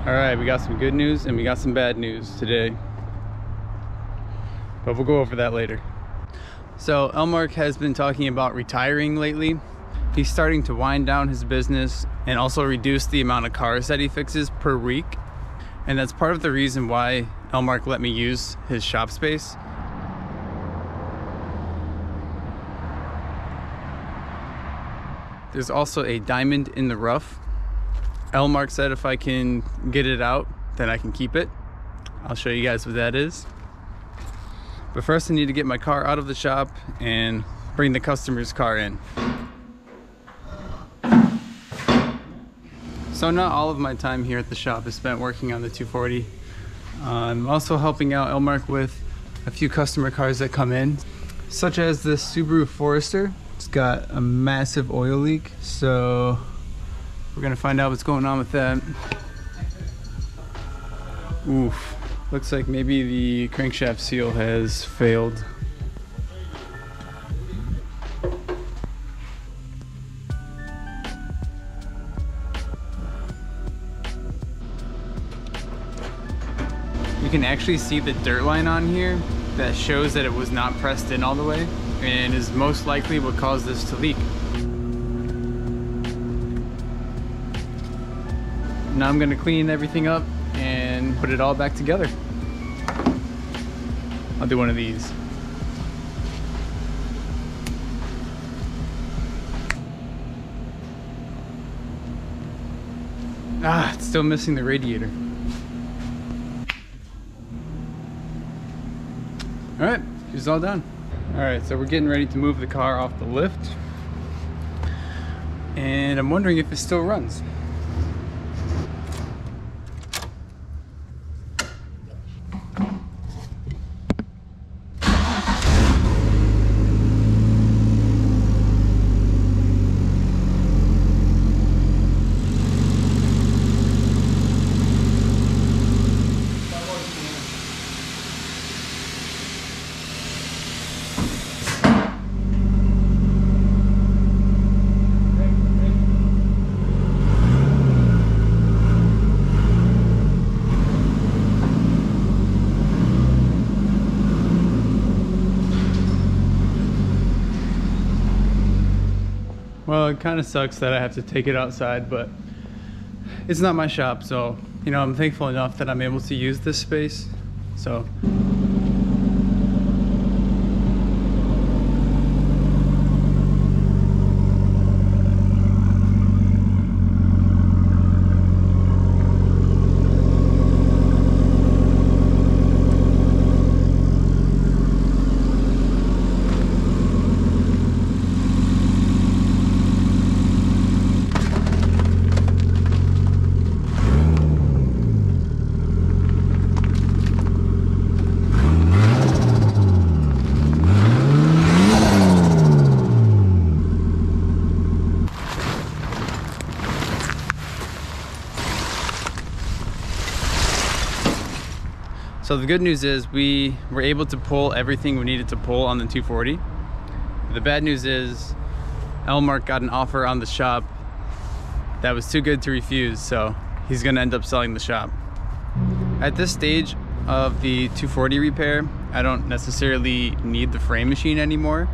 All right, we got some good news and we got some bad news today, but we'll go over that later. So Elmarc has been talking about retiring lately. He's starting to wind down his business and also reduce the amount of cars that he fixes per week. And that's part of the reason why Elmarc let me use his shop space. There's also a diamond in the rough. Elmarc said if I can get it out, then I can keep it. I'll show you guys what that is. But first I need to get my car out of the shop and bring the customer's car in. So not all of my time here at the shop is spent working on the 240. I'm also helping out Elmarc with a few customer cars that come in, such as this Subaru Forester. It's got a massive oil leak, so we're gonna find out what's going on with that. Oof. Looks like maybe the crankshaft seal has failed. You can actually see the dirt line on here that shows that it was not pressed in all the way and is most likely what caused this to leak. Now I'm gonna clean everything up and put it all back together. I'll do one of these. Ah, it's still missing the radiator. All right, she's all done. All right, so we're getting ready to move the car off the lift. And I'm wondering if it still runs. Well, it kind of sucks that I have to take it outside, but it's not my shop, so, you know, I'm thankful enough that I'm able to use this space, so. So the good news is we were able to pull everything we needed to pull on the 240. The bad news is Elmarc got an offer on the shop that was too good to refuse, so he's gonna end up selling the shop. At this stage of the 240 repair, I don't necessarily need the frame machine anymore,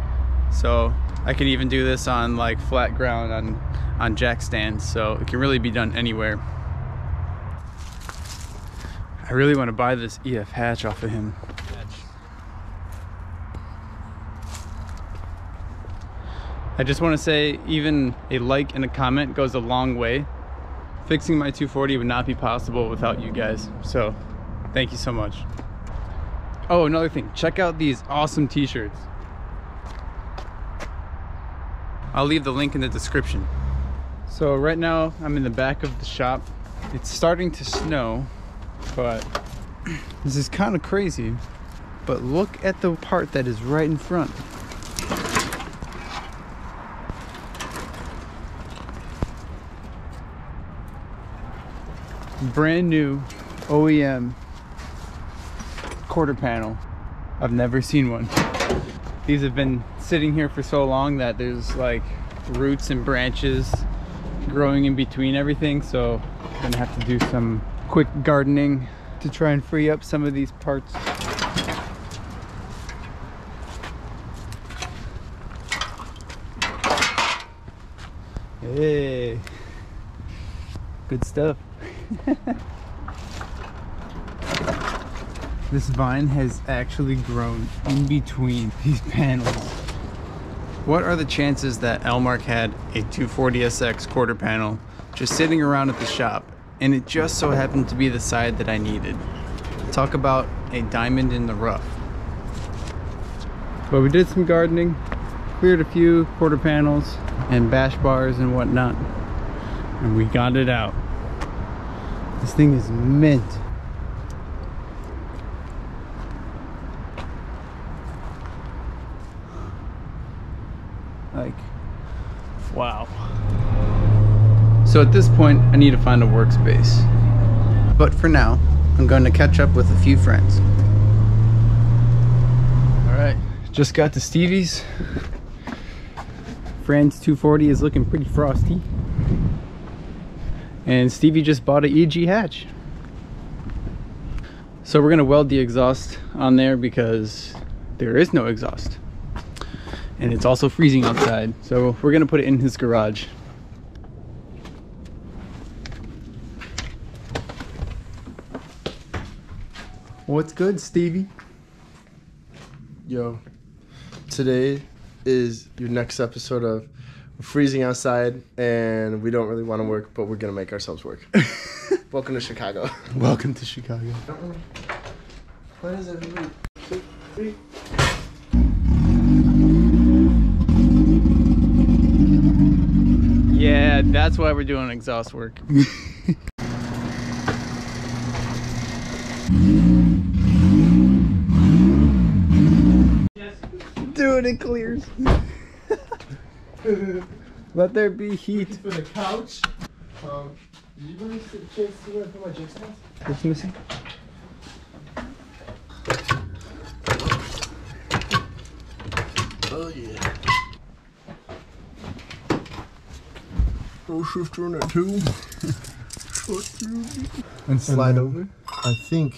so I can even do this on like flat ground on jack stands, so it can really be done anywhere. I really want to buy this EF hatch off of him. I just want to say even a like and a comment goes a long way. Fixing my 240 would not be possible without you guys, so thank you so much. Oh, another thing, check out these awesome t-shirts. I'll leave the link in the description. So right now I'm in the back of the shop. It's starting to snow, but this is kind of crazy. But look at the part that is right in front. Brand new OEM quarter panel. I've never seen one. These have been sitting here for so long that there's like roots and branches growing in between everything, so I'm gonna have to do some quick gardening to try and free up some of these parts. Hey, good stuff. This vine has actually grown in between these panels. What are the chances that Elmarc had a 240SX quarter panel just sitting around at the shop, and it just so happened to be the side that I needed? Talk about a diamond in the rough. But we did some gardening, cleared a few quarter panels and bash bars and whatnot, and we got it out. This thing is mint. Like, wow. So at this point, I need to find a workspace. But for now, I'm going to catch up with a few friends. All right, just got to Stevie's. Fran's 240 is looking pretty frosty. And Stevie just bought an EG hatch. So we're gonna weld the exhaust on there because there is no exhaust. And it's also freezing outside. So we're gonna put it in his garage. What's good, Stevie? Yo, today is your next episode of freezing outside and we don't really want to work, but we're gonna make ourselves work. Welcome to Chicago. Welcome to Chicago. What is everybody? Yeah, that's why we're doing exhaust work. Dude, it clears. Let there be heat. For the couch. Did you really get a chance to see where I put my jigsaws? What's missing? Oh yeah. Roll shifter in it too. And Slide over. I think.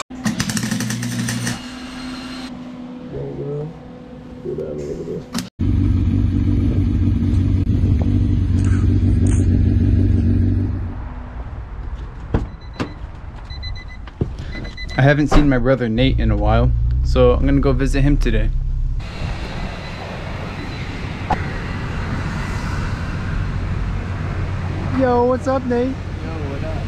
I haven't seen my brother Nate in a while, so I'm gonna go visit him today. Yo, what's up, Nate? Yo, what up?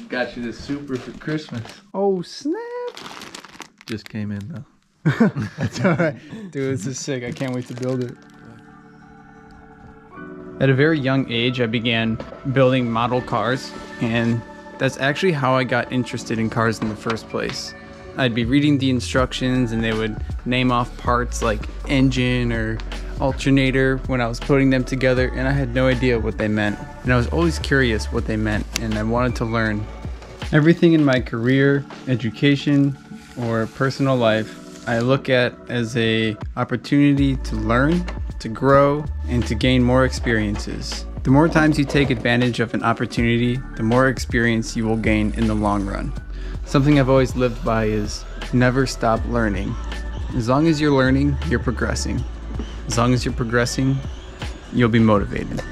Got you the Super for Christmas. Oh, snap. Just came in though. That's alright. Dude, this is sick. I can't wait to build it. At a very young age, I began building model cars, and that's actually how I got interested in cars in the first place. I'd be reading the instructions and they would name off parts like engine or alternator when I was putting them together, and I had no idea what they meant. And I was always curious what they meant, and I wanted to learn. Everything in my career, education, or personal life, I look at as an opportunity to learn, to grow, and to gain more experiences. The more times you take advantage of an opportunity, the more experience you will gain in the long run. Something I've always lived by is never stop learning. As long as you're learning, you're progressing. As long as you're progressing, you'll be motivated.